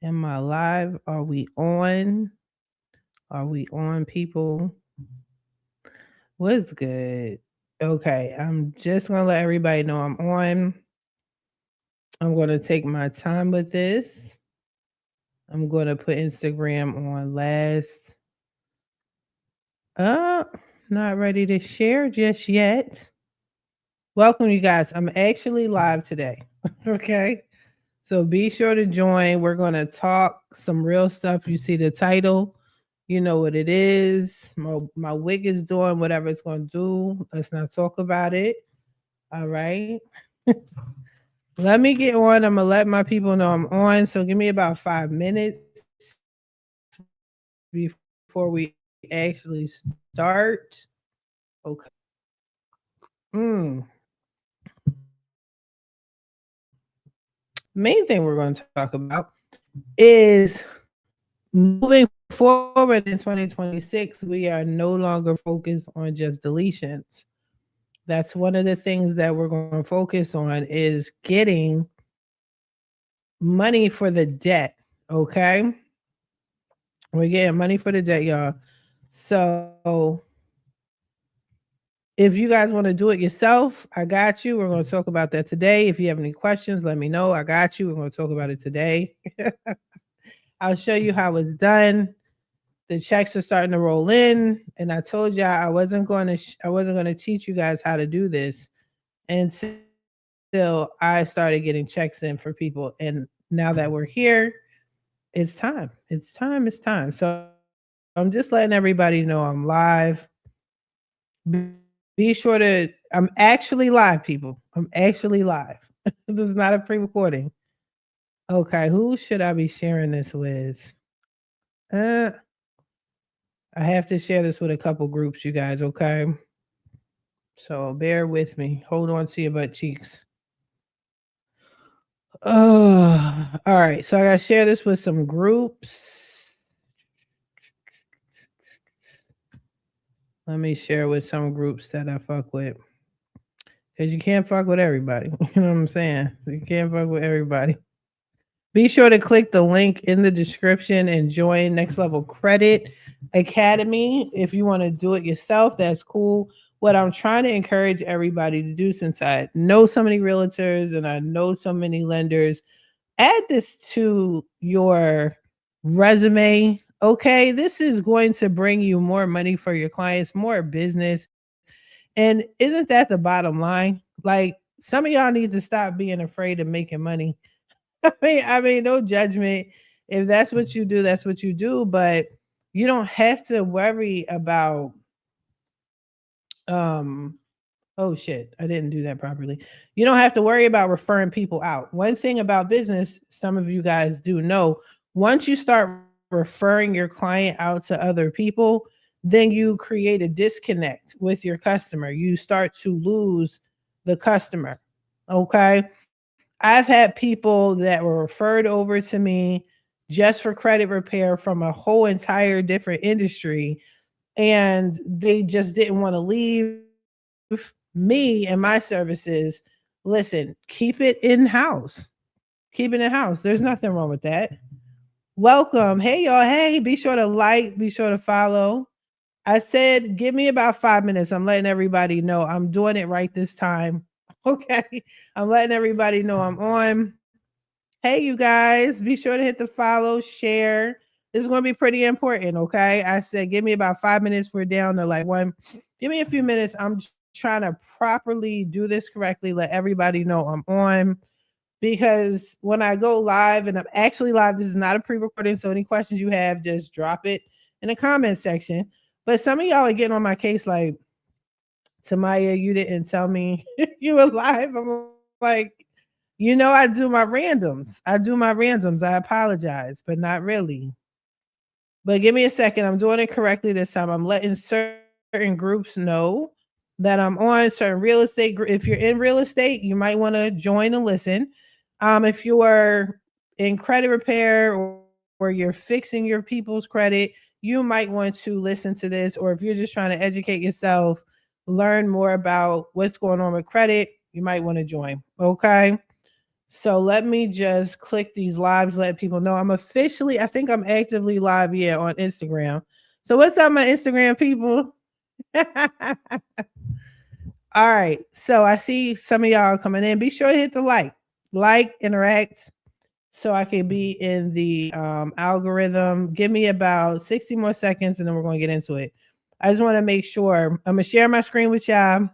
Am I live? Are we on? Are we on, people? What's good? Okay, I'm just gonna let everybody know I'm on. I'm gonna take my time with this. I'm gonna put Instagram on last. Uh, not ready to share just yet. Welcome, you guys. I'm actually live today. Okay. So be sure to join. We're going to talk some real stuff. You see the title, you know what it is. My wig is doing whatever it's going to do. Let's not talk about it. All right. Let me get on. I'm going to let my people know I'm on. So give me about 5 minutes before we actually start. Okay. Mm. Main thing we're going to talk about is moving forward in 2026, we are no longer focused on just deletions. That's one of the things that we're going to focus on is getting money for the debt. Okay. We're getting money for the debt, y'all. So if you guys want to do it yourself, I got you. We're going to talk about that today. If you have any questions, let me know. I got you. We're going to talk about it today. I'll show you how it's done. The checks are starting to roll in, and I told y'all I wasn't going to teach you guys how to do this until I started getting checks in for people. And now that we're here, it's time. It's time. It's time. So I'm just letting everybody know I'm live. Be sure to I'm actually live, people. I'm actually live. This is not a pre-recording. Okay, who should I be sharing this with? Uh I have to share this with a couple groups, you guys, okay? So bear with me. Hold on to your butt cheeks. All right. So I gotta share this with some groups. Let me share with some groups that I fuck with. Cause you can't fuck with everybody. You know what I'm saying? You can't fuck with everybody. Be sure to click the link in the description and join Next Level Credit Academy. If you want to do it yourself, that's cool. What I'm trying to encourage everybody to do, since I know so many realtors and I know so many lenders, add this to your resume. Okay, this is going to bring you more money for your clients, more business. And isn't that the bottom line? Like, some of y'all need to stop being afraid of making money. I mean, no judgment. If that's what you do, that's what you do. But you don't have to worry about um oh shit, I didn't do that properly. You don't have to worry about referring people out. One thing about business, some of you guys do know, once you start referring your client out to other people, then you create a disconnect with your customer. You start to lose the customer. Okay. I've had people that were referred over to me just for credit repair from a whole entire different industry, and they just didn't want to leave me and my services. Listen, keep it in house. Keep it in house. There's nothing wrong with that. Welcome. Hey, y'all. Hey, be sure to like, be sure to follow. I said, give me about 5 minutes. I'm letting everybody know I'm doing it right this time. Okay. I'm letting everybody know I'm on. Hey, you guys, be sure to hit the follow, share. This is going to be pretty important. Okay. I said, give me about 5 minutes. We're down to like one. Give me a few minutes. I'm trying to properly do this correctly. Let everybody know I'm on, because when I go live, and I'm actually live, this is not a pre-recording, so any questions you have, just drop it in the comment section. But some of y'all are getting on my case like, Tamaya, you didn't tell me you were live. I'm like, I do my randoms. I apologize, but not really. But give me a second. I'm doing it correctly this time. I'm letting certain groups know that I'm on certain real estate. If you're in real estate, you might want to join and listen. If you are in credit repair, or you're fixing your people's credit, you might want to listen to this. Or if you're just trying to educate yourself, learn more about what's going on with credit, you might want to join. Okay. So let me just click these lives, let people know I think I'm actively live, yeah, on Instagram. So what's up, my Instagram people? All right. So I see some of y'all coming in. Be sure to hit the like, interact, so I can be in the algorithm. Give me about 60 more seconds and then we're going to get into it. I just want to make sure I'm going to share my screen with y'all.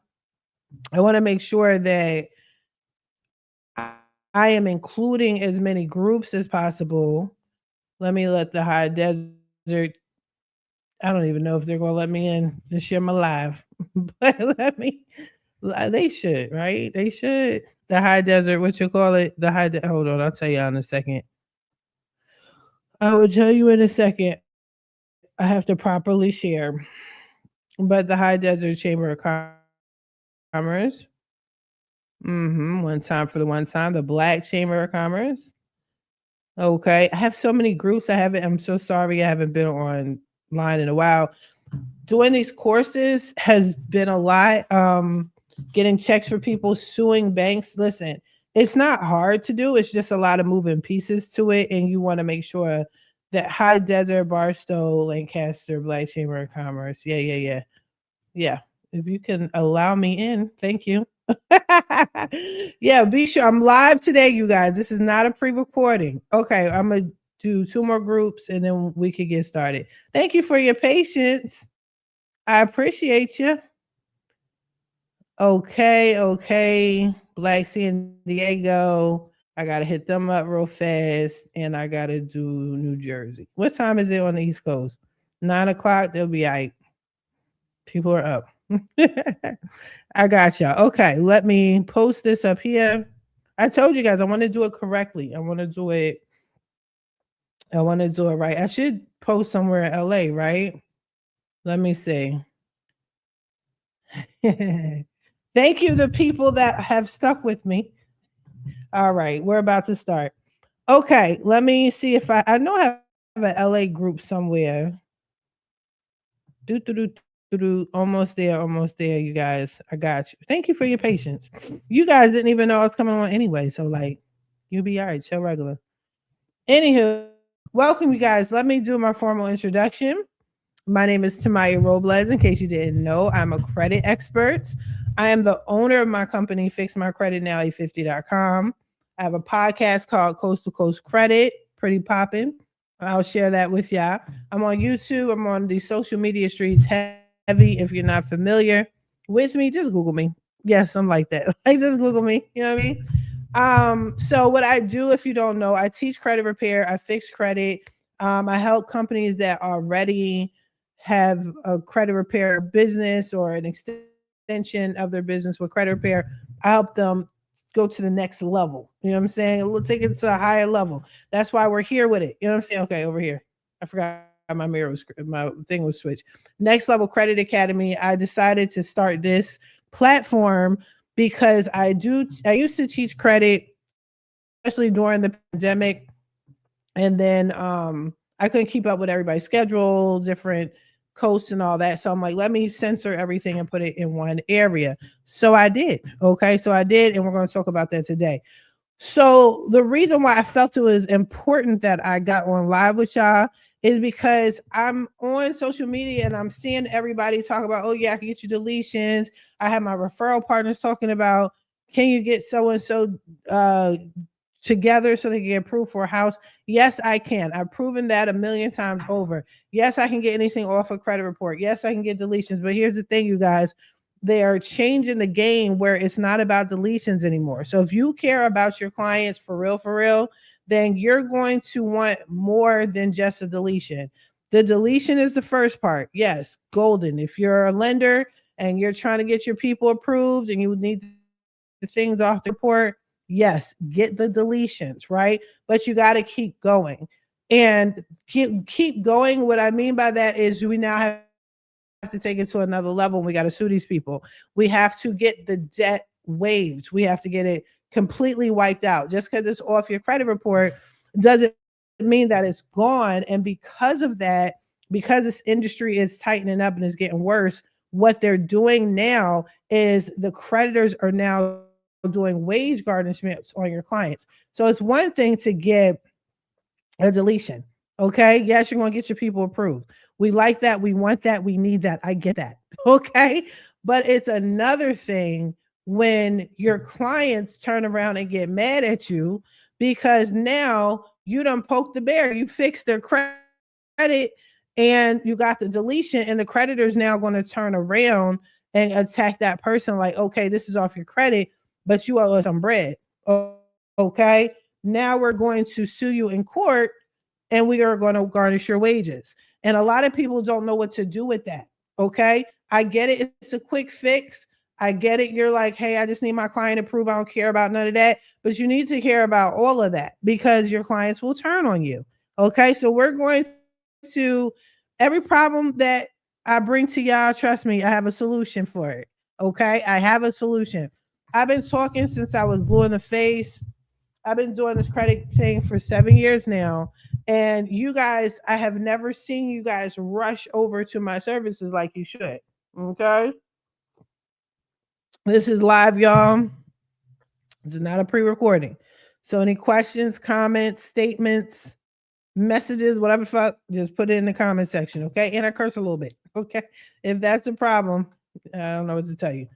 I want to make sure that I am including as many groups as possible. Let me let the high desert. I don't even know if they're going to let me in to share my live, but let me. They should, right? They should. The high desert, what you call it? Hold on, I'll tell you in a second. I will tell you in a second. I have to properly share. But the High Desert Chamber of Commerce. One time for the one time. The Black Chamber of Commerce. Okay. I have so many groups. I'm so sorry I haven't been online in a while. Doing these courses has been a lot. Getting checks for people, suing banks. Listen, it's not hard to do. It's just a lot of moving pieces to it. And you want to make sure that High Desert, Barstow, Lancaster, Black Chamber of Commerce. Yeah. Yeah. If you can allow me in, thank you. Yeah, be sure I'm live today, you guys. This is not a pre-recording. Okay, I'm gonna do 2 more groups and then we can get started. Thank you for your patience. I appreciate you. Okay. Black San Diego. I gotta hit them up real fast, and I gotta do New Jersey. What time is it on the East Coast? 9 o'clock. They'll be all right. People are up. I got y'all. Okay, let me post this up here. I told you guys I want to do it correctly. I want to do it right. I should post somewhere in LA, right? Let me see. Thank you, the people that have stuck with me. All right, we're about to start. Okay, let me see if I know I have an LA group somewhere. Almost there, you guys. I got you. Thank you for your patience. You guys didn't even know I was coming on anyway, so like, you'll be all right. Chill regular. Anywho, welcome, you guys. Let me do my formal introduction. My name is Tamaya Robles. In case you didn't know, I'm a credit expert. I am the owner of my company, FixMyCreditNow850.com. I have a podcast called Coast to Coast Credit, pretty popping. I'll share that with y'all. I'm on YouTube. I'm on the social media streets heavy. If you're not familiar with me, just Google me. Yes, I'm like that. Like, just Google me. You know what I mean? So what I do, if you don't know, I teach credit repair. I fix credit. I help companies that already have a credit repair business or an extension of their business with credit repair. I help them go to the next level. You know what I'm saying? Let's take it to a higher level. That's why we're here with it. You know what I'm saying? Okay, over here. I forgot my thing was switched. Next Level Credit Academy. I decided to start this platform because I used to teach credit, especially during the pandemic. And then I couldn't keep up with everybody's schedule, different coasts and all that. So I'm like, let me censor everything and put it in one area. So I did. Okay. So I did. And we're going to talk about that today. So the reason why I felt it was important that I got on live with y'all is because I'm on social media and I'm seeing everybody talk about, oh yeah, I can get you deletions. I have my referral partners talking about, can you get so and so together so they can get approved for a house? Yes, I can. I've proven that a million times over. Yes, I can get anything off a credit report. Yes, I can get deletions. But here's the thing, you guys. They are changing the game where it's not about deletions anymore. So if you care about your clients for real, then you're going to want more than just a deletion. The deletion is the first part. Yes, golden. If you're a lender and you're trying to get your people approved and you need the things off the report, yes, get the deletions, right? But you got to keep going. And keep going. What I mean by that is we now have to take it to another level and we got to sue these people. We have to get the debt waived. We have to get it completely wiped out. Just because it's off your credit report doesn't mean that it's gone. And because of that, because this industry is tightening up and is getting worse, what they're doing now is the creditors are now doing wage garnishments on your clients. So it's one thing to get a deletion. Okay. Yes, you're going to get your people approved. We like that. We want that. We need that. I get that. Okay. But it's another thing when your clients turn around and get mad at you because now you done poked the bear. You fixed their credit and you got the deletion, and the creditor's now going to turn around and attack that person like, okay, this is off your credit, but you owe us some bread. Okay. Now we're going to sue you in court and we are going to garnish your wages. And a lot of people don't know what to do with that. Okay. I get it. It's a quick fix. I get it. You're like, hey, I just need my client to prove I don't care about none of that. But you need to care about all of that because your clients will turn on you. Okay. So we're going to every problem that I bring to y'all, trust me, I have a solution for it. Okay. I have a solution. I've been talking since I was blue in the face. I've been doing this credit thing for 7 years now. And you guys, I have never seen you guys rush over to my services like you should. Okay. This is live, y'all. This is not a pre recording. So, any questions, comments, statements, messages, whatever fuck, just put it in the comment section. Okay. And I curse a little bit. Okay. If that's a problem, I don't know what to tell you.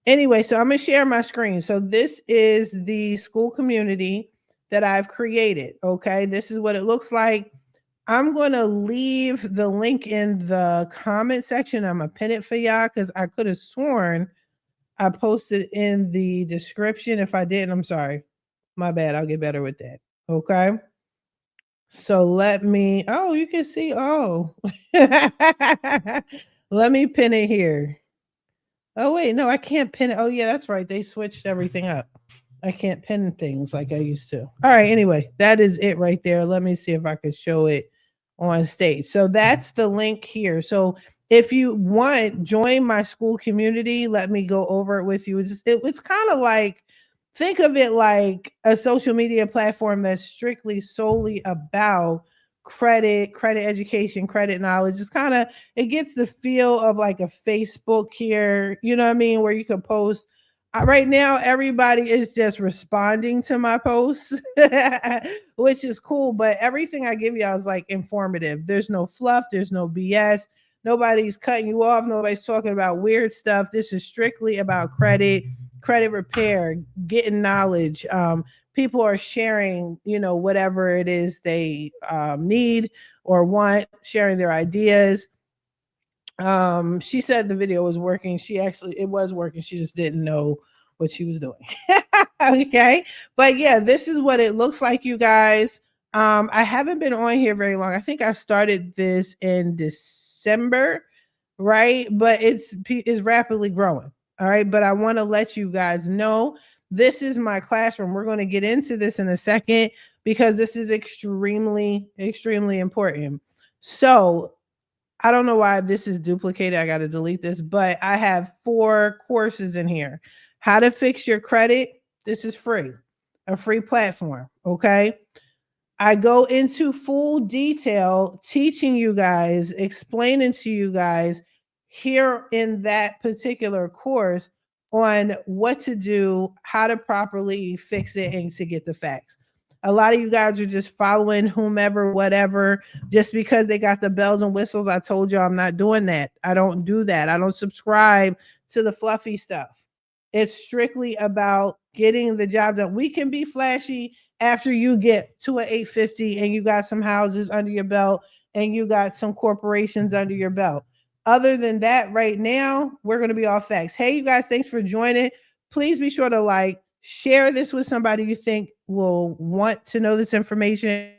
Anyway, so I'm going to share my screen. So this is the school community that I've created. Okay. This is what it looks like. I'm going to leave the link in the comment section. I'm going to pin it for y'all because I could have sworn I posted in the description. If I didn't, I'm sorry. My bad. I'll get better with that. Okay. So let me, oh, you can see, oh, let me pin it here. Oh, wait, no, I can't pin it. Oh, yeah, that's right. They switched everything up. I can't pin things like I used to. All right, anyway, that is it right there. Let me see if I could show it on stage. So that's the link here. So if you want, join my school community. Let me go over it with you. It's kind of like, think of it like a social media platform that's strictly solely about credit education, credit knowledge. It's kind of, it gets the feel of like a Facebook here, you know what I mean, where you can post. Right now, everybody is just responding to my posts, which is cool. But everything I give y'all is like informative. There's no fluff, there's no BS. Nobody's cutting you off, nobody's talking about weird stuff. This is strictly about credit repair, getting knowledge. People are sharing, whatever it is they need or want, sharing their ideas. She said the video was working. It was working. She just didn't know what she was doing. Okay. But yeah, this is what it looks like, you guys. I haven't been on here very long. I think I started this in December, right? But it's rapidly growing. All right. But I want to let you guys know this is my classroom. We're going to get into this in a second because this is extremely, extremely important. So I don't know why this is duplicated. I got to delete this, but I have 4 courses in here. How to fix your credit. This is free, a free platform. Okay. I go into full detail teaching you guys, explaining to you guys here in that particular course on what to do, how to properly fix it, and to get the facts. A lot of you guys are just following whomever, whatever, just because they got the bells and whistles. I told you I'm not doing that. I don't do that. I don't subscribe to the fluffy stuff. It's strictly about getting the job done. We can be flashy after you get to an 850 and you got some houses under your belt and you got some corporations under your belt. Other than that, right now, we're going to be off facts. Hey, you guys, thanks for joining. Please be sure to share this with somebody you think will want to know this information,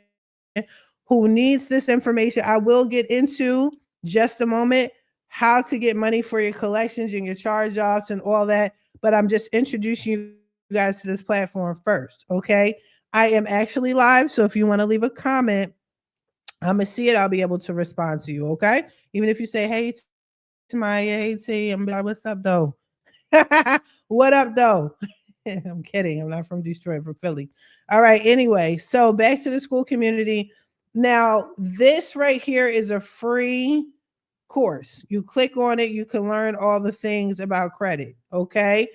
who needs this information. I will get into just a moment how to get money for your collections and your charge-offs and all that, but I'm just introducing you guys to this platform first, okay? I am actually live, so if you want to leave a comment, I'm going to see it. I'll be able to respond to you, okay? Even if you say, hey, to my hey, I'm like, what's up, though? What up, though? I'm kidding. I'm not from Detroit, from Philly. All right. Anyway, so back to the school community. Now, this right here is a free course. You click on it, you can learn all the things about credit. Okay.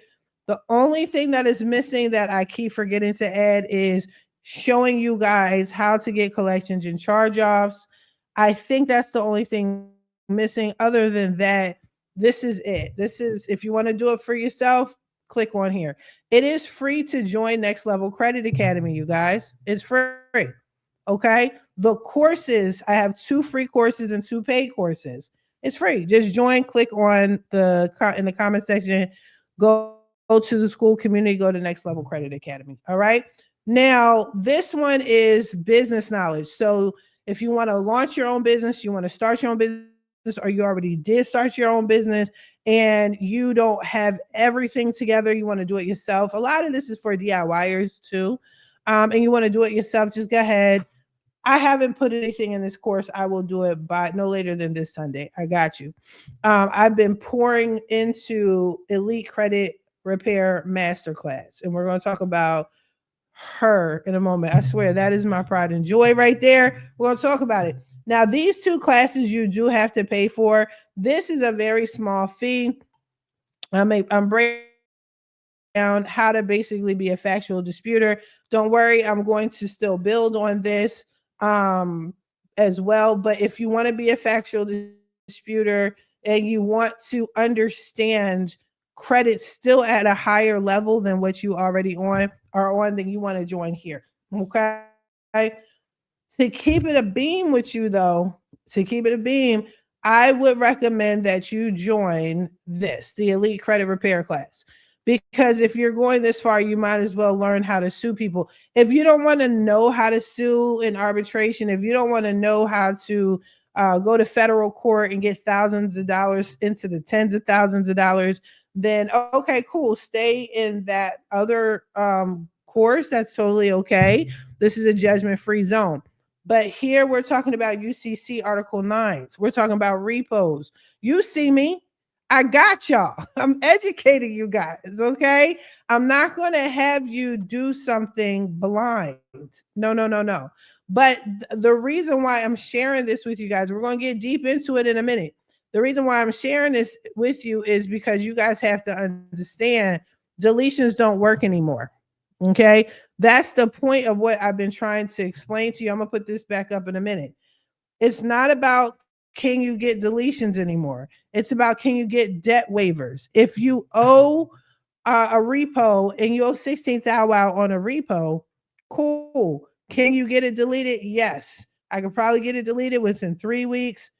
The only thing that is missing that I keep forgetting to add is showing you guys how to get collections and charge offs. I think that's the only thing missing. Other than that, this is it. This is, if you want to do it for yourself, click on here. It is free to join Next Level Credit Academy, you guys. It's free. Okay. The courses, I have 2 free courses and 2 paid courses. It's free. Just join, click on the in the comment section, go to the school community, go to Next Level Credit Academy. All right. Now, this one is business knowledge. So if you want to launch your own business, you want to start your own business, or you already did start your own business and you don't have everything together, you want to do it yourself. A lot of this is for DIYers too. And you want to do it yourself, just go ahead. I haven't put anything in this course. I will do it by no later than this Sunday. I got you. I've been pouring into Elite Credit Repair Masterclass, and we're going to talk about her in a moment. I swear that is my pride and joy right there. We're going to talk about it. Now, these 2 classes you do have to pay for. This is a very small fee. I'm breaking down how to basically be a factual disputer. Don't worry, I'm going to still build on this as well. But if you want to be a factual disputer and you want to understand credit still at a higher level than what you already are on, then you want to join here. Okay. To keep it a beam with you, though, I would recommend that you join the Elite Credit Repair class. Because if you're going this far, you might as well learn how to sue people. If you don't want to know how to sue in arbitration, if you don't want to know how to go to federal court and get thousands of dollars into the tens of thousands of dollars, then okay, cool. Stay in that other course. That's totally okay. This is a judgment-free zone. But here we're talking about UCC Article 9s. We're talking about repos. You see me. I got y'all. I'm educating you guys, okay? I'm not going to have you do something blind. No. But the reason why I'm sharing this with you guys, we're going to get deep into it in a minute. The reason why I'm sharing this with you is because you guys have to understand deletions don't work anymore, okay? That's the point of what I've been trying to explain to you. I'm going to put this back up in a minute. It's not about can you get deletions anymore. It's about can you get debt waivers. If you owe a repo and you owe 16th hour out on a repo, cool. Can you get it deleted? Yes. I could probably get it deleted within 3 weeks,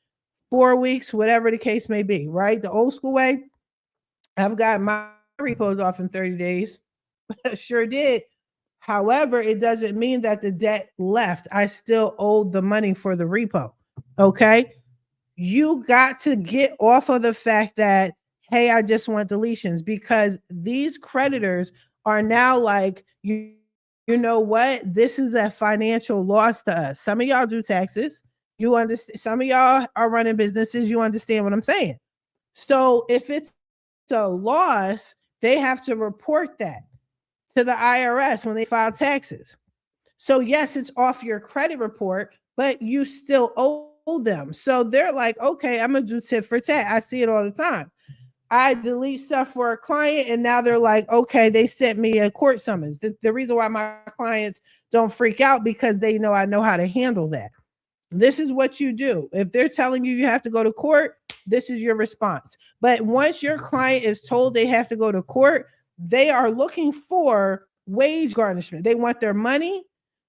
4 weeks, whatever the case may be, right? The old school way, I've got my repos off in 30 days. Sure did. However, it doesn't mean that the debt left. I still owed the money for the repo. Okay. You got to get off of the fact that, hey, I just want deletions, because these creditors are now like, you know what? This is a financial loss to us. Some of y'all do taxes. You understand. Some of y'all are running businesses. You understand what I'm saying? So if it's a loss, they have to report that to the IRS when they file taxes. So yes, it's off your credit report, but you still owe them. So they're like, okay, I'm gonna do tit for tat. I see it all the time. I delete stuff for a client, and now they're like, okay, they sent me a court summons. The reason why my clients don't freak out, because they know I know how to handle that. This is what you do. If they're telling you you have to go to court, this is your response. But once your client is told they have to go to court, they are looking for wage garnishment. They want their money,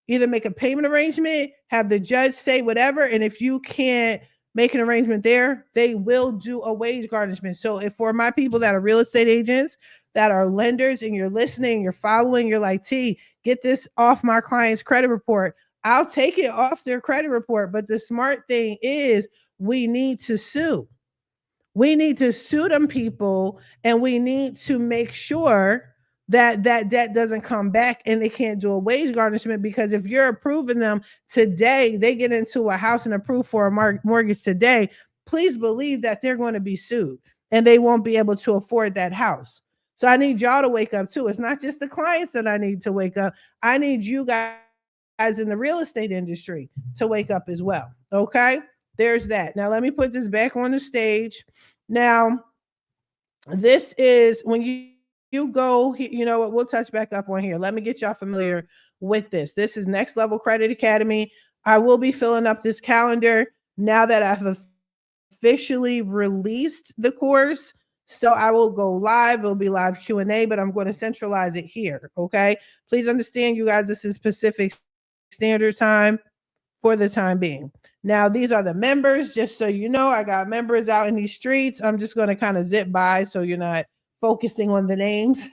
either make a payment arrangement, have the judge say whatever. And if you can't make an arrangement there, they will do a wage garnishment. So if for my people that are real estate agents, that are lenders, and you're listening, you're following, you're like, T, get this off my client's credit report. I'll take it off their credit report. But the smart thing is we need to sue. We need to sue them people, and we need to make sure that that debt doesn't come back and they can't do a wage garnishment. Because if you're approving them today, they get into a house and approve for a mortgage today, please believe that they're going to be sued and they won't be able to afford that house. So I need y'all to wake up too. It's not just the clients that I need to wake up. I need you guys in the real estate industry to wake up as well. Okay, there's that. Now let me put this back on the stage. Now, this is when you you go, you know what, we'll touch back up on here. Let me get y'all familiar with this. This is Next Level Credit Academy. I will be filling up this calendar now that I've officially released the course. So I will go live. It'll be live Q&A, but I'm going to centralize it here. Okay. Please understand, you guys, this is Pacific Standard Time for the time being. Now, these are the members, just so you know. I got members out in these streets. I'm just going to kind of zip by so you're not focusing on the names.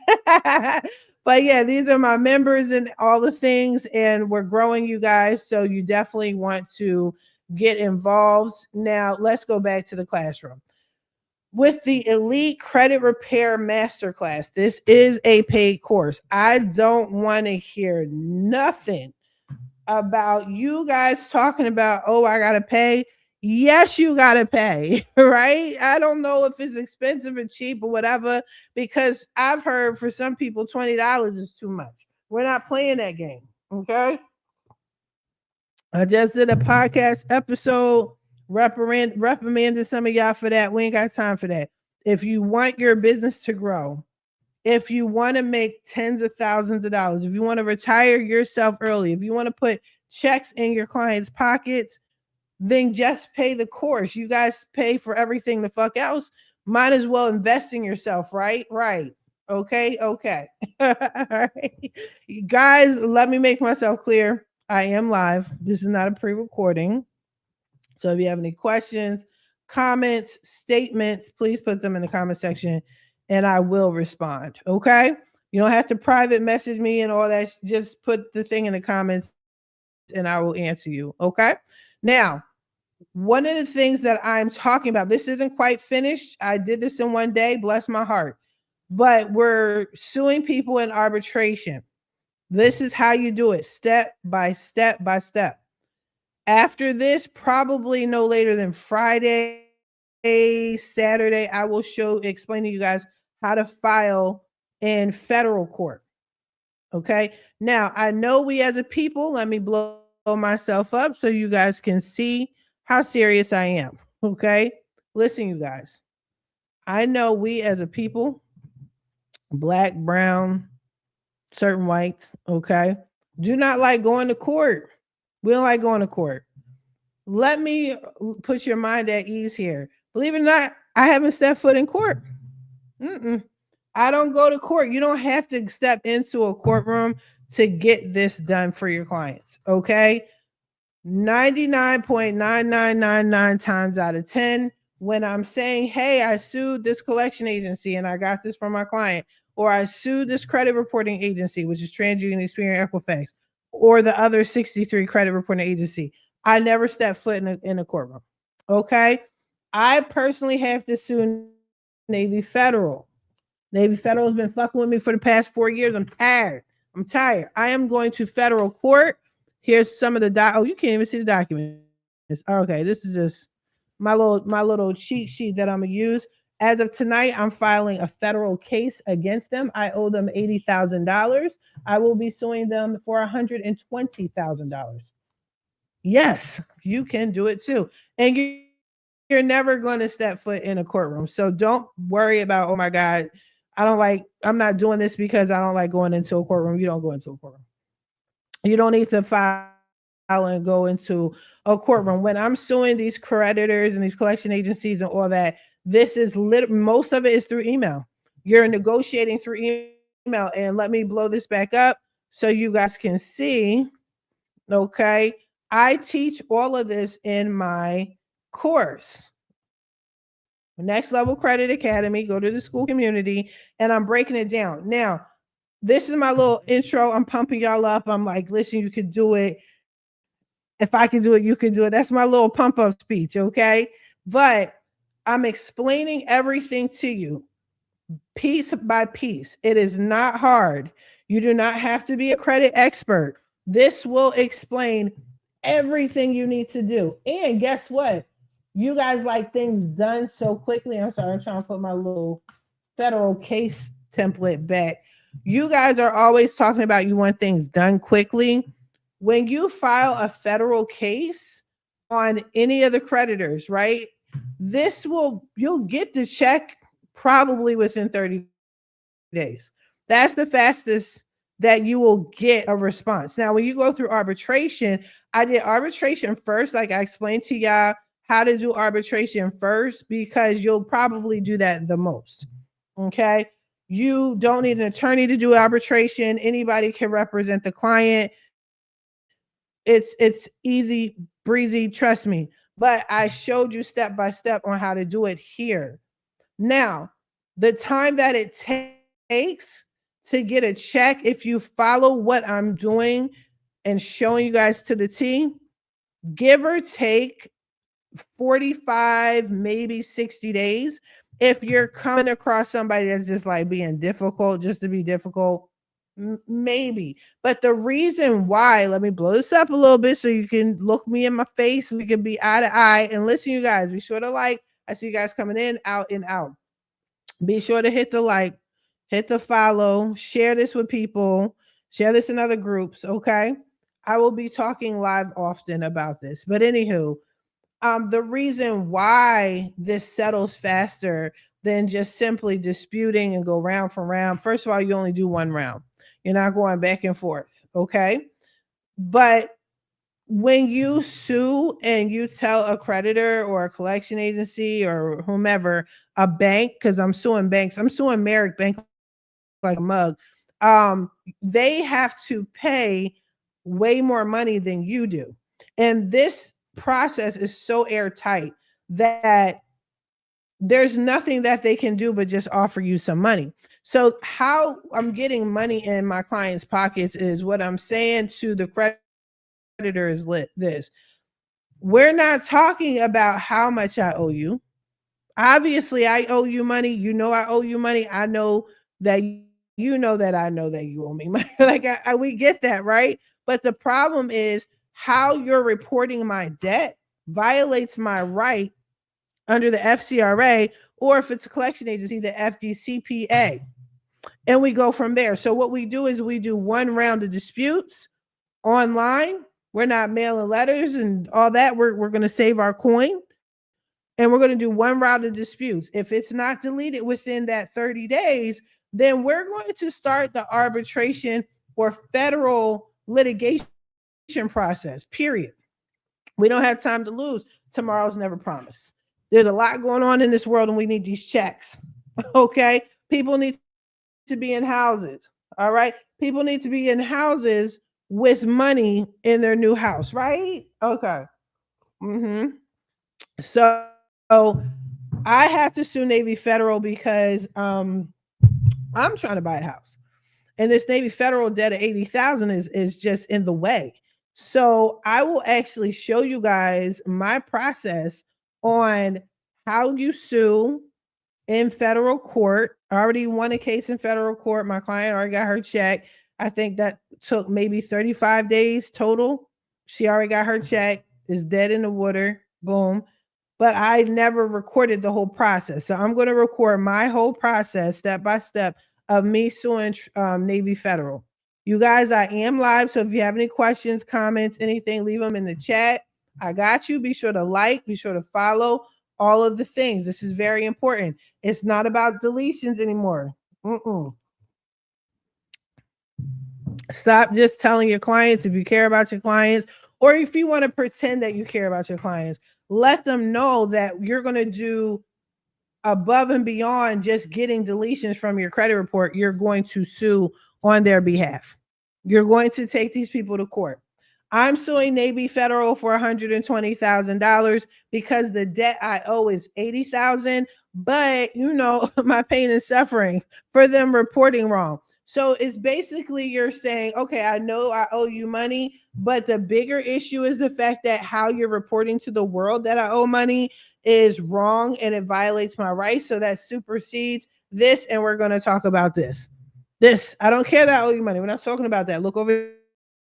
But yeah, these are my members and all the things, and we're growing, you guys. So you definitely want to get involved. Now, let's go back to the classroom. With the Elite Credit Repair Masterclass, this is a paid course. I don't want to hear nothing about you guys talking about, oh, I got to pay. Yes, you got to pay, right? I don't know if it's expensive or cheap or whatever, because I've heard for some people, $20 is too much. We're not playing that game, okay? I just did a podcast episode reprimanding some of y'all for that. We ain't got time for that. If you want your business to grow, if you want to make tens of thousands of dollars, if you want to retire yourself early, if you want to put checks in your clients' pockets, then just pay the course. You guys pay for everything the fuck else. Might as well invest in yourself, right? Right. Okay. Okay. All right. Guys, let me make myself clear. I am live. This is not a pre-recording. So if you have any questions, comments, statements, please put them in the comment section and I will respond. Okay. You don't have to private message me and all that. Just put the thing in the comments and I will answer you. Okay. Now, one of the things that I'm talking about, this isn't quite finished. I did this in one day, bless my heart, but we're suing people in arbitration. This is how you do it, step by step by step. After this, probably no later than Friday, Saturday, I will explain to you guys how to file in federal court. Okay. Now, I know we as a people, let me blow myself up so you guys can see how serious I am. Okay. Listen, you guys, I know we as a people, black, brown, certain whites, okay, do not like going to court. We don't like going to court. Let me put your mind at ease here. Believe it or not, I haven't stepped foot in court. I don't go to court. You don't have to step into a courtroom to get this done for your clients. Okay. 99.9999 times out of 10, when I'm saying, hey, I sued this collection agency and I got this from my client, or I sued this credit reporting agency, which is TransUnion, Experian, Equifax, or the other 63 credit reporting agency, I never step foot in a courtroom. Okay. I personally have to sue Navy Federal. Navy Federal has been fucking with me for the past 4 years. I'm tired. I am going to federal court. Here's some of the oh, you can't even see the documents. Okay, this is just my little cheat sheet that I'm gonna use. As of tonight, I'm filing a federal case against them. I owe them $80,000. I will be suing them for $120,000. Yes, you can do it too. And you're never going to step foot in a courtroom. So don't worry about, oh my God, I'm not doing this because I don't like going into a courtroom. You don't go into a courtroom. You don't need to file and go into a courtroom. When I'm suing these creditors and these collection agencies and all that, this is most of it is through email. You're negotiating through email. And let me blow this back up so you guys can see. Okay. I teach all of this in my course. Next Level Credit Academy. Go to the school community and I'm breaking it down. Now, this is my little intro. I'm pumping y'all up. I'm like, listen, you could do it. If I can do it, you can do it. That's my little pump up speech. Okay. But I'm explaining everything to you piece by piece. It is not hard. You do not have to be a credit expert. This will explain everything you need to do. And guess what? You guys like things done so quickly. I'm sorry, I'm trying to put my little federal case template back. You guys are always talking about you want things done quickly. When you file a federal case on any of the creditors, right? You'll get the check probably within 30 days. That's the fastest that you will get a response. Now, when you go through arbitration, I did arbitration first. Like I explained to y'all how to do arbitration first because you'll probably do that the most. Okay. You don't need an attorney to do arbitration. Anybody can represent the client. It's easy breezy, trust me. But I showed you step by step on how to do it here. Now, the time that it takes to get a check, if you follow what I'm doing and showing you guys to the T, give or take 45, maybe 60 days. If you're coming across somebody that's just like being difficult, just to be difficult, maybe. But the reason why, let me blow this up a little bit so you can look me in my face. We can be eye to eye and listen, you guys. Be sure to like. I see you guys coming in, out, and out. Be sure to hit the like, hit the follow, share this with people, share this in other groups. Okay. I will be talking live often about this. But anywho, the reason why this settles faster than just simply disputing and go round for round. First of all, you only do one round. You're not going back and forth. Okay. But when you sue and you tell a creditor or a collection agency or whomever, a bank, because I'm suing banks, I'm suing Merrick Bank like a mug. They have to pay way more money than you do. And this process is so airtight that there's nothing that they can do but just offer you some money. So how I'm getting money in my clients' pockets is what I'm saying to the creditor is this. We're not talking about how much I owe you. Obviously, I owe you money. You know I owe you money. I know that you know that I know that you owe me money. Like we get that, right? But the problem is how you're reporting my debt violates my right under the FCRA, or if it's a collection agency, the FDCPA. And we go from there. So what we do is we do one round of disputes online. We're not mailing letters and all that. We're going to save our coin. And we're going to do one round of disputes. If it's not deleted within that 30 days, then we're going to start the arbitration or federal litigation process, period. We don't have time to lose. Tomorrow's never promised. There's a lot going on in this world and we need these checks. Okay. People need to be in houses. All right. People need to be in houses with money in their new house, right? Okay. So I have to sue Navy Federal because I'm trying to buy a house. And this Navy Federal debt of 80,000 is just in the way. So I will actually show you guys my process on how you sue in federal court. I already won a case in federal court. My client already got her check. I think that took maybe 35 days total. She already got her check. It's dead in the water. Boom. But I never recorded the whole process. So I'm going to record my whole process step by step of me suing Navy Federal. You guys, I am live. So if you have any questions, comments, anything, leave them in the chat. I got you. Be sure to like, be sure to follow all of the things. This is very important. It's not about deletions anymore. Stop just telling your clients if you care about your clients, or if you want to pretend that you care about your clients, let them know that you're going to do above and beyond just getting deletions from your credit report. You're going to sue on their behalf. You're going to take these people to court. I'm suing Navy Federal for $120,000 because the debt I owe is $80,000, but you know, my pain and suffering for them reporting wrong. So it's basically you're saying, okay, I know I owe you money, but the bigger issue is the fact that how you're reporting to the world that I owe money is wrong and it violates my rights. So that supersedes this. And we're going to talk about this. I don't care that I owe you money. We're not talking about that. Look over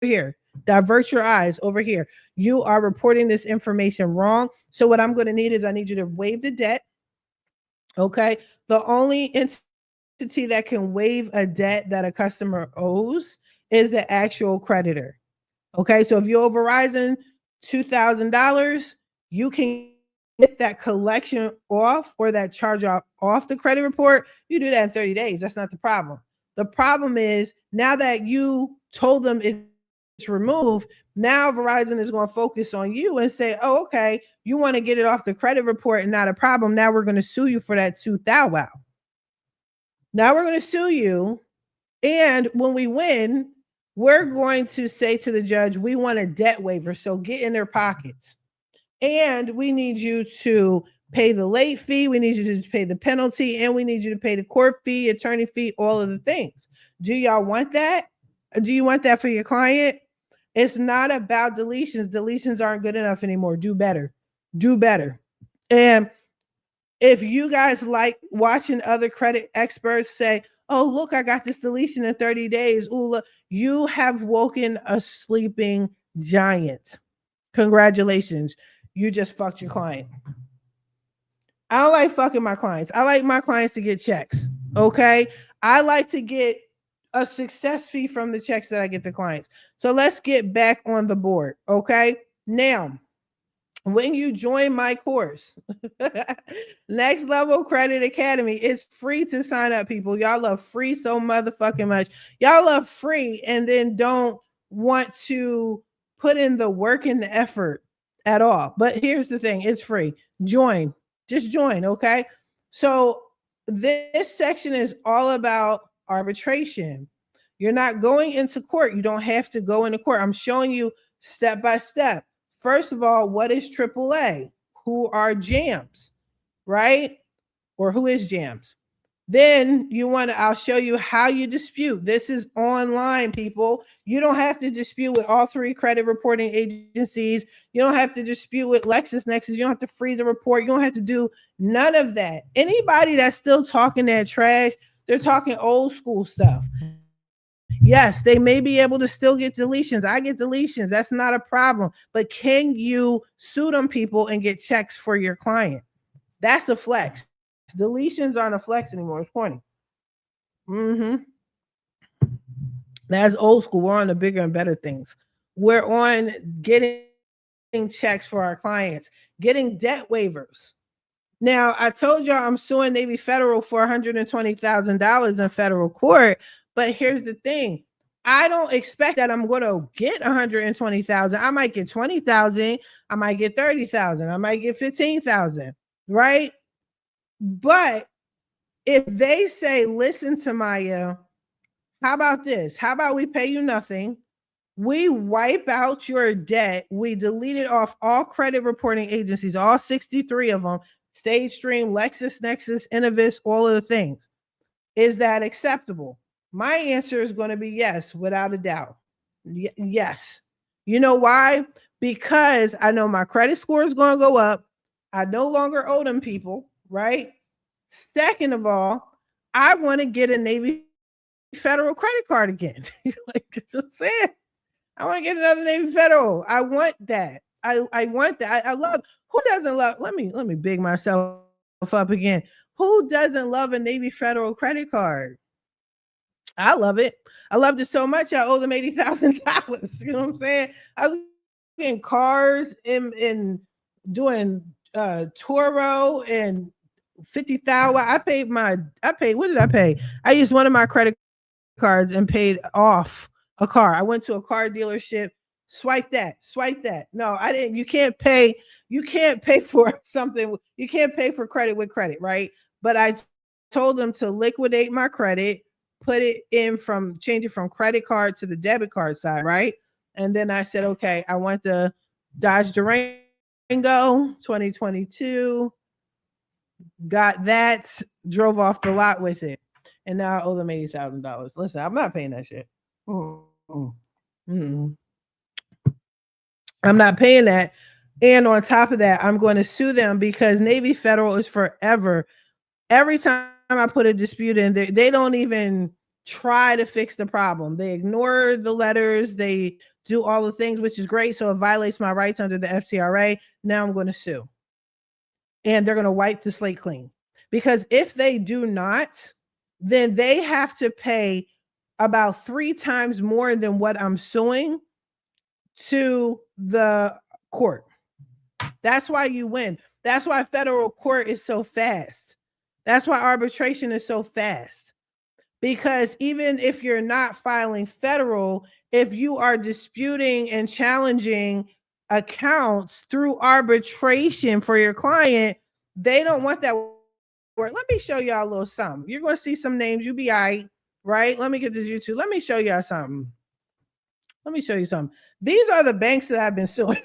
here. Divert your eyes over here. You are reporting this information wrong. So what I'm going to need is I need you to waive the debt. Okay. The only entity that can waive a debt that a customer owes is the actual creditor. Okay. So if you owe Verizon $2,000, you can get that collection off or that charge off the credit report, you do that in 30 days. That's not the problem. The problem is now that you told them it's removed, now Verizon is going to focus on you and say, oh, okay, you want to get it off the credit report and not a problem. Now we're going to sue you for that tooth thou wow. Now we're going to sue you. And when we win, we're going to say to the judge, we want a debt waiver. So get in their pockets. And we need you to pay the late fee. We need you to pay the penalty. And we need you to pay the court fee, attorney fee, all of the things. Do y'all want that? Do you want that for your client? It's not about deletions. Deletions aren't good enough anymore. Do better. Do better. And if you guys like watching other credit experts say, oh, look, I got this deletion in 30 days. Ooh, look, you have woken a sleeping giant. Congratulations. You just fucked your client. I don't like fucking my clients. I like my clients to get checks. Okay. I like to get a success fee from the checks that I get the clients. So let's get back on the board. Okay. Now, when you join my course, Next Level Credit Academy, it's free to sign up, people. Y'all love free so motherfucking much. Y'all love free and then don't want to put in the work and the effort at all. But here's the thing, it's free. Join. Just join, okay? So this section is all about arbitration. You're not going into court. You don't have to go into court. I'm showing you step by step. First of all, what is AAA? Who are jams, right? Or who is jams? Then I'll show you how you dispute. This is online, people. You don't have to dispute with all three credit reporting agencies. You don't have to dispute with LexisNexis. You don't have to freeze a report. You don't have to do none of that. Anybody that's still talking that trash, they're talking old school stuff. Yes, they may be able to still get deletions. I get deletions. That's not a problem. But can you sue them people and get checks for your client? That's a flex. Deletions aren't a flex anymore. It's corny. That's old school. We're on the bigger and better things. We're on getting checks for our clients, getting debt waivers. Now, I told y'all I'm suing Navy Federal for $120,000 in federal court. But here's the thing. I don't expect that I'm going to get 120,000. I might get 20,000. I might get 30,000. I might get 15,000, right? But if they say, listen to Maya, how about this? How about we pay you nothing? We wipe out your debt. We delete it off all credit reporting agencies, all 63 of them, StageStream, LexisNexis, Innovis, all of the things. Is that acceptable? My answer is going to be yes, without a doubt. Yes. You know why? Because I know my credit score is going to go up. I no longer owe them people, right? Second of all, I want to get a Navy Federal credit card again. Like, that's what I'm saying. I want to get another Navy Federal. I want that. I want that. I love. Who doesn't love? Let me big myself up again. Who doesn't love a Navy Federal credit card? I love it. I loved it so much. I owe them $80,000. You know what I'm saying? I was in cars and doing Toro and 50,000. I paid. What did I pay? I used one of my credit cards and paid off a car. I went to a car dealership. Swipe that. No, I didn't. You can't pay for something. You can't pay for credit with credit, right? But I told them to liquidate my credit, change it from credit card to the debit card side, right? And then I said, okay, I want the Dodge Durango 2022. Got that, drove off the lot with it. And now I owe them $80,000. Listen, I'm not paying that shit. I'm not paying that. And on top of that, I'm going to sue them because Navy Federal is forever. Every time I put a dispute in, they don't even try to fix the problem. They ignore the letters. They do all the things, which is great. So it violates my rights under the FCRA. Now I'm going to sue. And they're going to wipe the slate clean. Because if they do not, then they have to pay about 3 times more than what I'm suing to the court. That's why you win. That's why federal court is so fast. That's why arbitration is so fast. Because even if you're not filing federal, if you are disputing and challenging accounts through arbitration for your client, they don't want that word. Let me show y'all a little something. You're going to see some names. You be all right? Let me get this YouTube. Let me show y'all something. Let me show you something. These are the banks that I've been suing.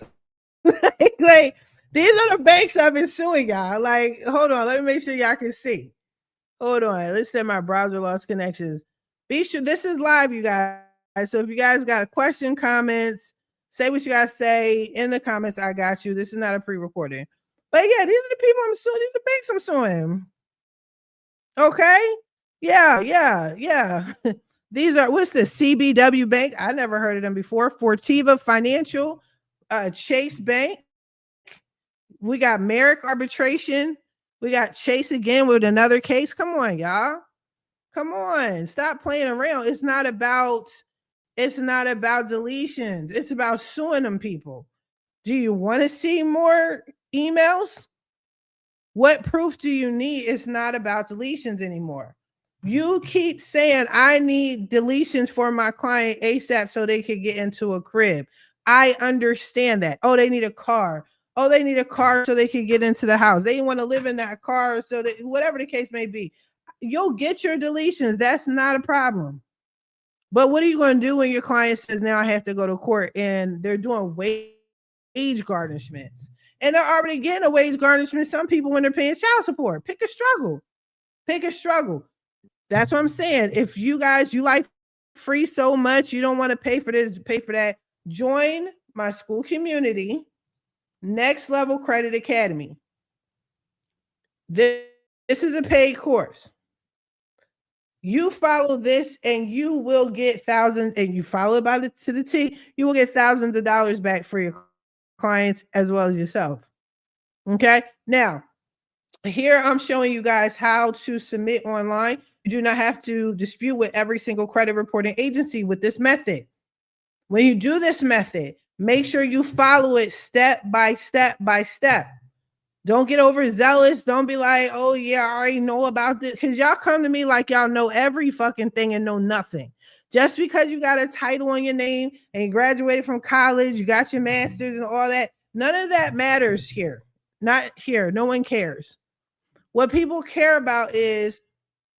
Like, these are the banks I've been suing, y'all. Like, hold on. Let me make sure y'all can see. Hold on. Let's say my browser lost connections. Be sure this is live, you guys. So if you guys got a question, comments, say what you guys say in the comments. I got you. This is not a pre-recording. But yeah, these are the people I'm suing. These are the banks I'm suing. Okay. Yeah. These are, what's the CBW Bank? I never heard of them before. Fortiva Financial, Chase Bank. We got Merrick Arbitration. We got Chase again with another case. Come on, y'all. Come on. Stop playing around. It's not about deletions. It's about suing them people. Do you want to see more emails? What proof do you need? It's not about deletions anymore. You keep saying, I need deletions for my client ASAP so they could get into a crib. I understand that. Oh, they need a car. Oh, they need a car so they can get into the house. They want to live in that car so that whatever the case may be. You'll get your deletions. That's not a problem. But what are you going to do when your client says, now I have to go to court and they're doing wage garnishments? And they're already getting a wage garnishment. Some people, when they're paying child support, pick a struggle. That's what I'm saying. If you guys, you like free so much, you don't want to pay for this, pay for that, join my school community, Next Level Credit Academy. This is a paid course. You follow this and you will get thousands, and you follow it by to the T, you will get thousands of dollars back for your clients as well as yourself. Okay. Now, here I'm showing you guys how to submit online. You do not have to dispute with every single credit reporting agency with this method. When you do this method, make sure you follow it step by step by step. Don't get overzealous. Don't be like, oh yeah, I already know about this. Because y'all come to me like y'all know every fucking thing and know nothing. Just because you got a title on your name and you graduated from college, you got your master's and all that, none of that matters here. Not here. No one cares. What people care about is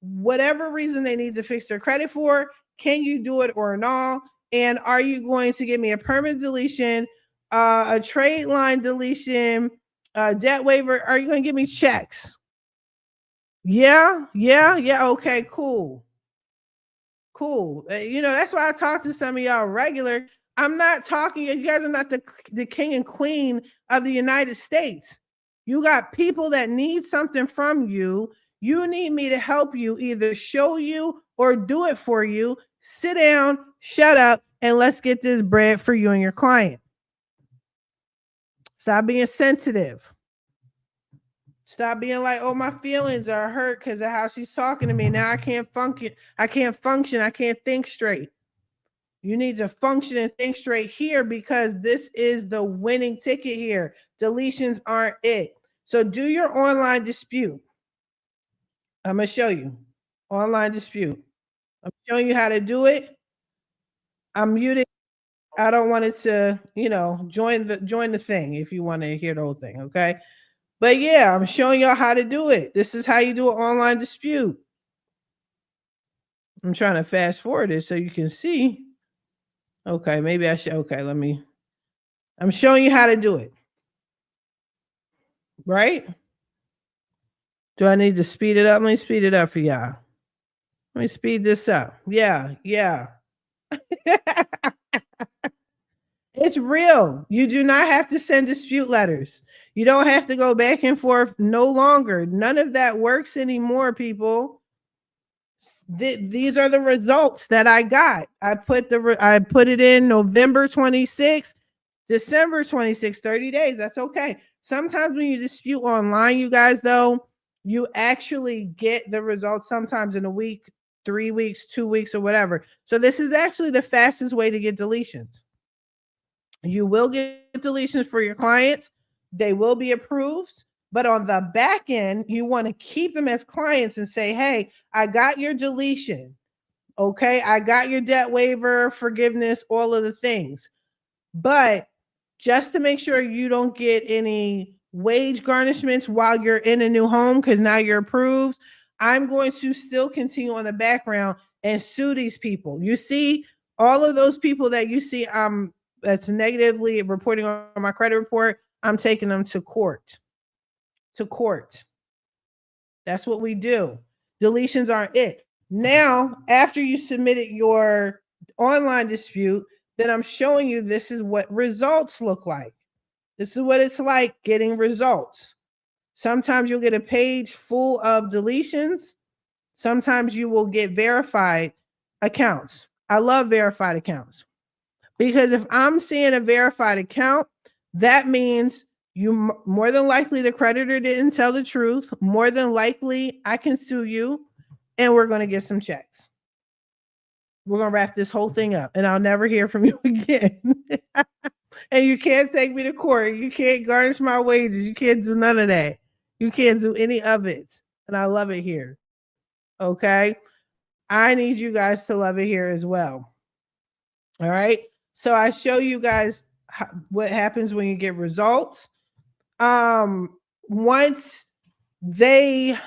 whatever reason they need to fix their credit for, can you do it or not? And are you going to give me a permanent deletion, a trade line deletion, debt waiver? Are you going to give me checks? Yeah. Okay, cool. You know, that's why I talk to some of y'all regular. I'm not talking, you guys are not the king and queen of the United States. You got people that need something from you. You need me to help you, either show you or do it for you. Sit down, shut up, and let's get this bread for you and your client. Stop being sensitive. Stop being like, oh, my feelings are hurt because of how she's talking to me. Now I can't function. I can't think straight. You need to function and think straight here, because this is the winning ticket here. Deletions aren't it. So do your online dispute. I'm going to show you. Online dispute. I'm showing you how to do it. I'm muted. I don't want it to, join the thing if you want to hear the whole thing, okay? But yeah, I'm showing y'all how to do it. This is how you do an online dispute. I'm trying to fast forward it so you can see. Okay, maybe I should. Okay, I'm showing you how to do it. Right? Do I need to speed it up? Let me speed it up for y'all. Let me speed this up. Yeah. It's real. You do not have to send dispute letters. You don't have to go back and forth no longer. None of that works anymore, people. These are the results that I got. I put it in November 26th, December 26th, 30 days. That's okay. Sometimes when you dispute online, you guys, though, you actually get the results sometimes in a week, 3 weeks, 2 weeks, or whatever. So this is actually the fastest way to get deletions. You will get deletions for your clients. They will be approved. But on the back end, you want to keep them as clients and say, hey, I got your deletion. Okay. I got your debt waiver, forgiveness, all of the things. But just to make sure you don't get any wage garnishments while you're in a new home, because now you're approved, I'm going to still continue on the background and sue these people. You see, all of those people that you see that's negatively reporting on my credit report, I'm taking them to court. To court. That's what we do. Deletions aren't it. Now, after you submitted your online dispute, then I'm showing you this is what results look like. This is what it's like getting results. Sometimes you'll get a page full of deletions. Sometimes you will get verified accounts. I love verified accounts because if I'm seeing a verified account, that means you more than likely the creditor didn't tell the truth. More than likely, I can sue you and we're going to get some checks. We're going to wrap this whole thing up and I'll never hear from you again. And you can't take me to court. You can't garnish my wages. You can't do none of that. You can't do any of it. And I love it here. Okay. I need you guys to love it here as well. All right. So I show you guys what happens when you get results. Once they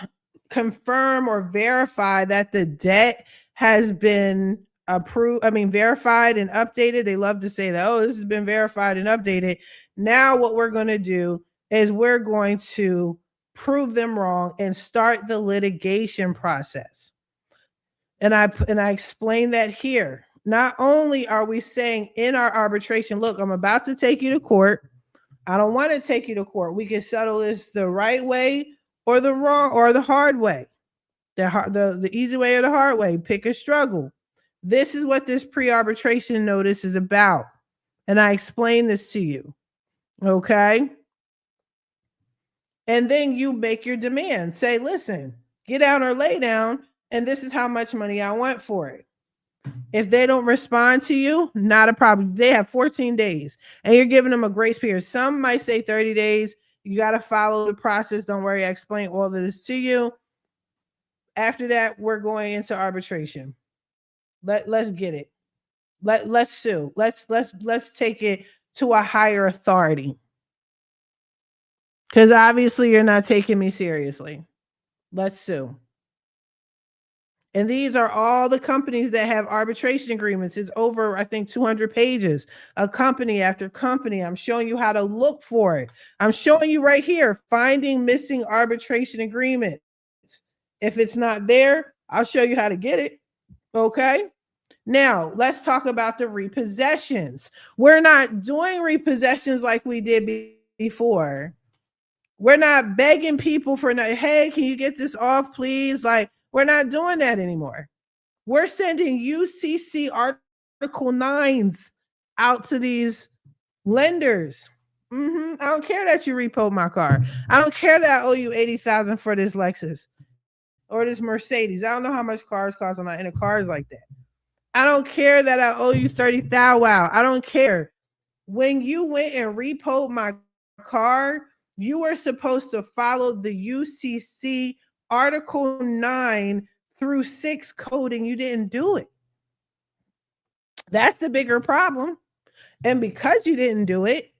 confirm or verify that the debt has been verified and updated. They love to say that, oh, this has been verified and updated. Now what we're going to do is we're going to prove them wrong and start the litigation process. And I explain that here. Not only are we saying in our arbitration, look, I'm about to take you to court. I don't want to take you to court. We can settle this the right way or the wrong or the hard way. The easy way or the hard way. Pick a struggle. This is what this pre-arbitration notice is about. And I explain this to you. Okay? And then you make your demand. Say, listen, get down or lay down, and this is how much money I want for it. If they don't respond to you, not a problem. They have 14 days, and you're giving them a grace period. Some might say 30 days. You got to follow the process. Don't worry, I explain all of this to you. After that, we're going into arbitration. Let's get it. Let's sue. Let's take it to a higher authority. Because obviously you're not taking me seriously. Let's sue. And these are all the companies that have arbitration agreements. It's over, I think, 200 pages. A company after company. I'm showing you how to look for it. I'm showing you right here, finding missing arbitration agreements. If it's not there, I'll show you how to get it. Okay? Now, let's talk about the repossessions. We're not doing repossessions like we did before. We're not begging people for, hey, can you get this off, please? Like, we're not doing that anymore. We're sending UCC Article 9s out to these lenders. I don't care that you repoed my car. I don't care that I owe you $80,000 for this Lexus or this Mercedes. I don't know how much cars cost. I'm not into cars like that. I don't care that I owe you $30,000. Wow. I don't care. When you went and repoed my car, you were supposed to follow the UCC Article 9 through 6 code, and you didn't do it. That's the bigger problem. And because you didn't do it,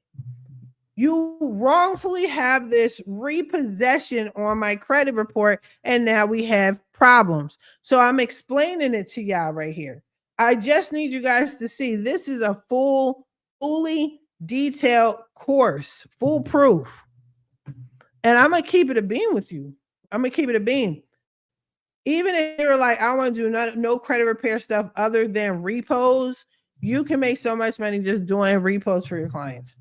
you wrongfully have this repossession on my credit report, and now we have problems. So I'm explaining it to y'all right here. I just need you guys to see this is a fully detailed course, foolproof. And I'm going to keep it a beam with you. I'm going to keep it a beam. Even if you're like, I want to do no credit repair stuff other than repos, you can make so much money just doing repos for your clients.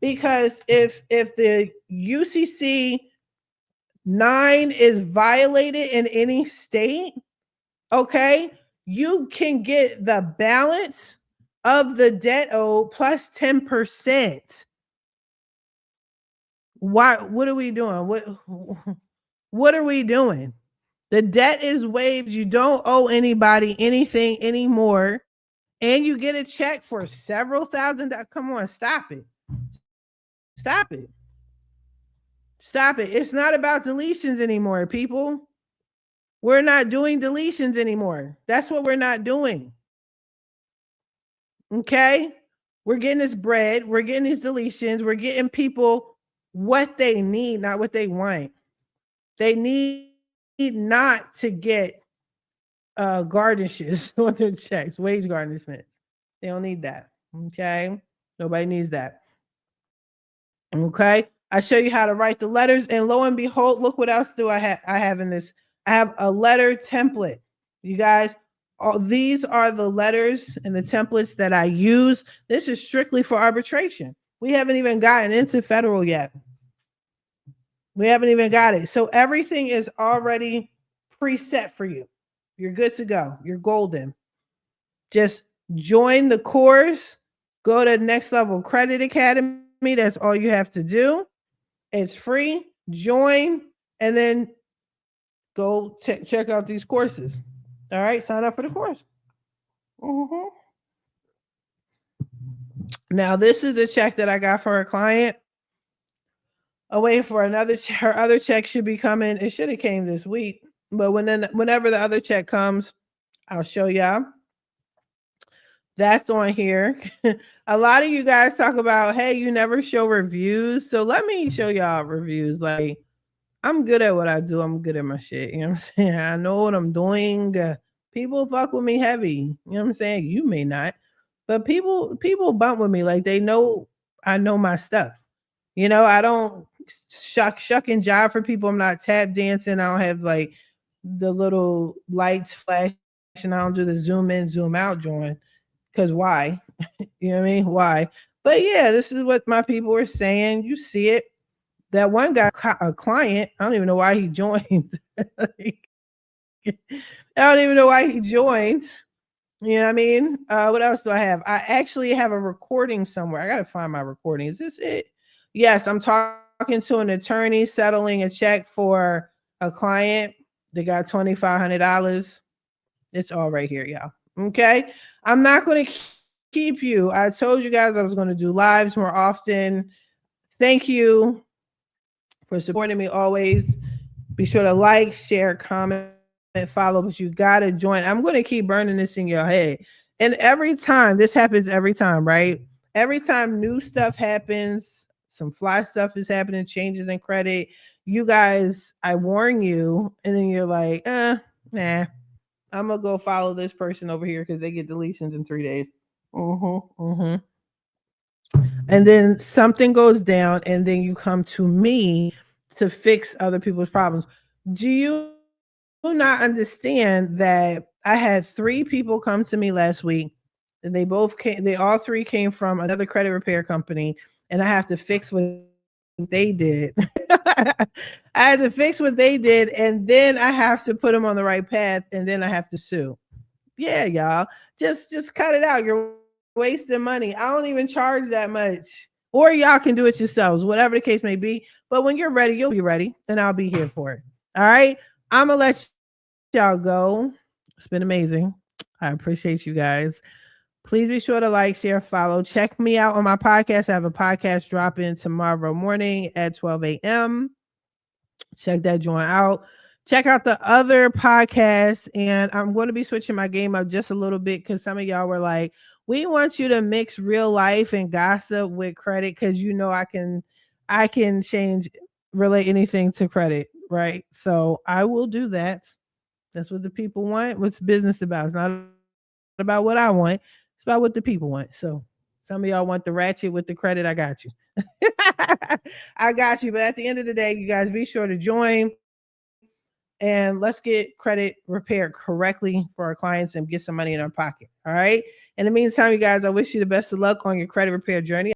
Because if the UCC 9 is violated in any state, okay, you can get the balance of the debt owed plus 10%. What are we doing? What are we doing? The debt is waived. You don't owe anybody anything anymore. And you get a check for several $1,000s. Come on, stop it. Stop it. Stop it. It's not about deletions anymore, people. We're not doing deletions anymore. That's what we're not doing. Okay? We're getting this bread, we're getting these deletions, we're getting people what they need, not what they want. They need not to get garnishes on their checks, wage garnishments. They don't need that. Okay? Nobody needs that. Okay? I show you how to write the letters, and lo and behold, look what else do I have. I have in this. I have a letter template. You guys, all these are the letters and the templates that I use. This is strictly for arbitration. We haven't even gotten into federal yet. We haven't even got it. So everything is already preset for you. You're good to go. You're golden. Just join the course. Go to Next Level Credit Academy. That's all you have to do. It's free. Join and then go check out these courses. All right, sign up for the course. Mm-hmm. Now, this is a check that I got for a client. Waiting for another. Her other check should be coming. It should have came this week, but whenever the other check comes, I'll show y'all. That's on here. A lot of you guys talk about, hey, you never show reviews. So let me show y'all reviews. Like, I'm good at what I do. I'm good at my shit. You know what I'm saying? I know what I'm doing. People fuck with me heavy. You know what I'm saying? You may not, but people bump with me. Like, they know I know my stuff. You know, I don't shuck and jive for people. I'm not tap dancing. I don't have like the little lights flashing. I don't do the zoom in, zoom out joint. Because why? You know what I mean? Why? But yeah, this is what my people were saying. You see it. That one guy, a client, I don't even know why he joined. I don't even know why he joined. You know what I mean? What else do I have? I actually have a recording somewhere. I got to find my recording. Is this it? Yes, I'm talking to an attorney settling a check for a client. They got $2,500. It's all right here, y'all. Okay. I'm not going to keep you. I told you guys I was going to do lives more often. Thank you for supporting me always. Be sure to like, share, comment, and follow, but you got to join. I'm going to keep burning this in your head. And every time, this happens every time, right? Every time new stuff happens, some fly stuff is happening, changes in credit, you guys, I warn you, and then you're like, nah, I'm going to go follow this person over here because they get deletions in 3 days. And then something goes down, and then you come to me to fix other people's problems. Do you not understand that I had 3 people come to me last week, and they all 3 came from another credit repair company, and I have to fix what they did. I had to fix what they did, and then I have to put them on the right path, and then I have to sue. Yeah, y'all. Just cut it out. You're wasting money. I don't even charge that much. Or y'all can do it yourselves, whatever the case may be. But when you're ready, you'll be ready, and I'll be here for it. All right. I'm gonna let y'all go. It's been amazing. I appreciate you guys. Please be sure to like, share, follow. Check me out on my podcast. I have a podcast dropping tomorrow morning at 12 a.m. Check that joint out. Check out the other podcasts. And I'm going to be switching my game up just a little bit because some of y'all were like, we want you to mix real life and gossip with credit because you know I can relate anything to credit, right? So I will do that. That's what the people want. What's business about? It's not about what I want. It's about what the people want. So some of y'all want the ratchet with the credit. I got you. I got you. But at the end of the day, you guys be sure to join and let's get credit repaired correctly for our clients and get some money in our pocket. All right. In the meantime, you guys, I wish you the best of luck on your credit repair journey.